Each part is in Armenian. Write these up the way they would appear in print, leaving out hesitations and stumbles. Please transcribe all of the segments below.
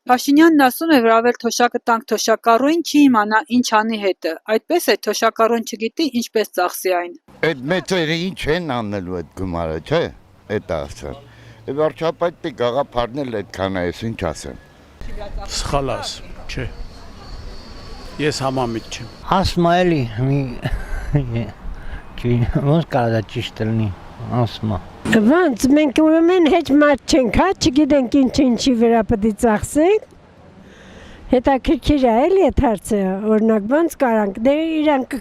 Փաշինյանն ասում է, որ ավել թոշակը տանք թոշակառուին, չի իմանա ինչ անի հետը, այդպես է, թոշակառուն չգիտի ինչպես ծախսի այն։ Այդ մեծերը ինչ են անելու այդ գումարը, չէ, այդ ասեմ։ Վերջապես պետք գաղափարնել այդքան է, ինչ ասեմ։ Սխալաս, չէ։ Ես համամիտ չեմ։ Ասма էլի, ոնց կարա դա ճիշտ լինի, ասма։ Ոնց մենք ուրեմն հետ մարդ չենք, հա, չգիտենք ինչի վրա պետք է ծախսենք։ Հետաքրքիր է էլի այդ հարցը, օրինակ ոնց կարանք, դե իրանք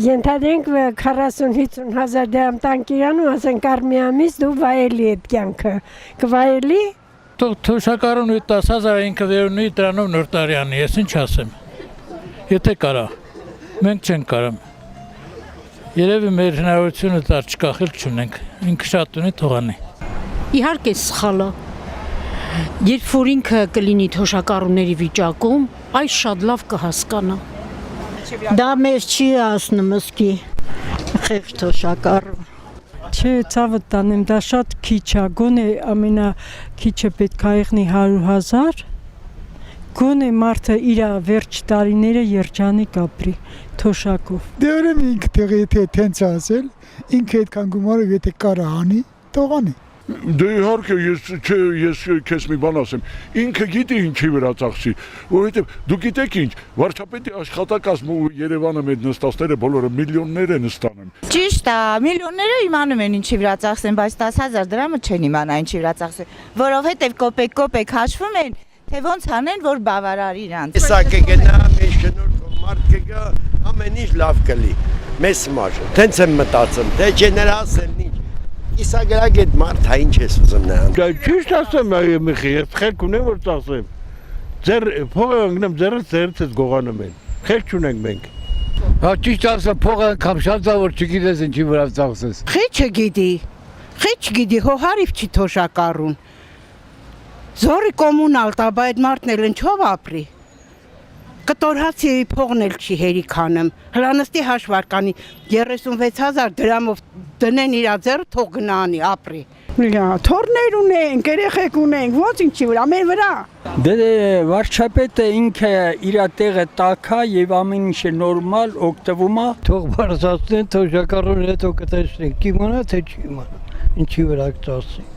ենթադրենք 40-50 հազար դրամ տանք իրան ու ասենք առ մի ամիս դու վայելի այդ կյանքը, կվայելի։ Թոշակառուն 10,000 ինքը վերունի դրանով նոր տարյանի, ես ինչ ասեմ, եթե կարա, մենք չենք կարամ, երևի մեր հնարավորությունը դար չկախել չունենք, ինքը շատ ունի թողանի։ Իհարկե սխալը, երբ որ ինքը կլինի թոշակառուների վիճակում, այս շատ լավ կհասկանա։ Դա մեզ չի ասնում ըսկի, խեղճ թոշակառու։ Չէ, ցավը տանեմ, դա շատ քիչ է, գոնե ամենաքիչը պետք է եղնի 100,000, գոնե մարդը իր վերջ տարիները երջանիկ ապրի թոշակով։ Դե ուրեմն ինքը տեղի եթե տենց ասել, ինքը այդքան գումարը եթե կարա անի, թող անի։ Դե իհարկե ես քեզ մի բան ասեմ, ինքը գիտի ինչի վրա ծախսի, որովհետև դու գիտեք ինչ, վարչապետի աշխատակազմը ու Երևանը մեր նստածները բոլորը միլիոններ են ստանում։ Ճիշտ է, միլիոնները իմանում են ինչի վրա ծախսեն, բայց 10,000 դրամը չեն իմանա ինչի վրա ծախսեն, որովհետև կոպեկ հաշվում են, թե ոնց անեն, որ բավարար իրանց։ Սա կգնա, մեր շնորհքով մարդ կգա, ամեն ինչ լավ կլի, մեզ համար։ Տենց եմ մտածում, թե ջեներասիան ինչ։ Իսա գրակ այդ մարդ հա ինչ ես ուզում նրան։ Ճիշտ ասեմ, ես խելք ունեմ, որ ծախսեմ, ձեր փողը ընգնեմ, ձերից գողանում են, խելք չունենք մենք։ Հա ճիշտ ասեմ, փողը անգամ շատ է, որ չգիտես ինչի վրա ծախսես։ Խիչը գիտի, հոհարիվ չի թոշակառուն։ Զորի կոմունալ տա, բայց այդ մարդն էլ ինչով ապրի։ Կտորհացի փողն էլ չի հերիքանում, հլանստի հաշվարկանի 36,000 դրամով դնեն իրա ձեռը թող գնանի ապրի։ Թորներ ունենք, երեխեք ունենք, ոնց ինչի վրա, մեր վրա։ Դե վարչապետը ինքը իր տեղը տակա եւ ամեն ինչ է նորմալ օգտվում է, թող բարձրացնեն թոշակառուն հետո կտեսնենք, կիմանա թե չիմանա, ինչի վրա ծախսի։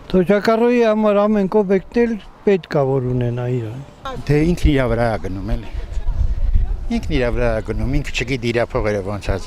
Թոշակառուի համար ամեն կոպեկն էլ պետք է որ ունենա իրան։ Դե ինքը իր վրա է գնում էլի։ Ինքն իր վրա է գնում, ինքը չգիտի իր փողերը ոնց է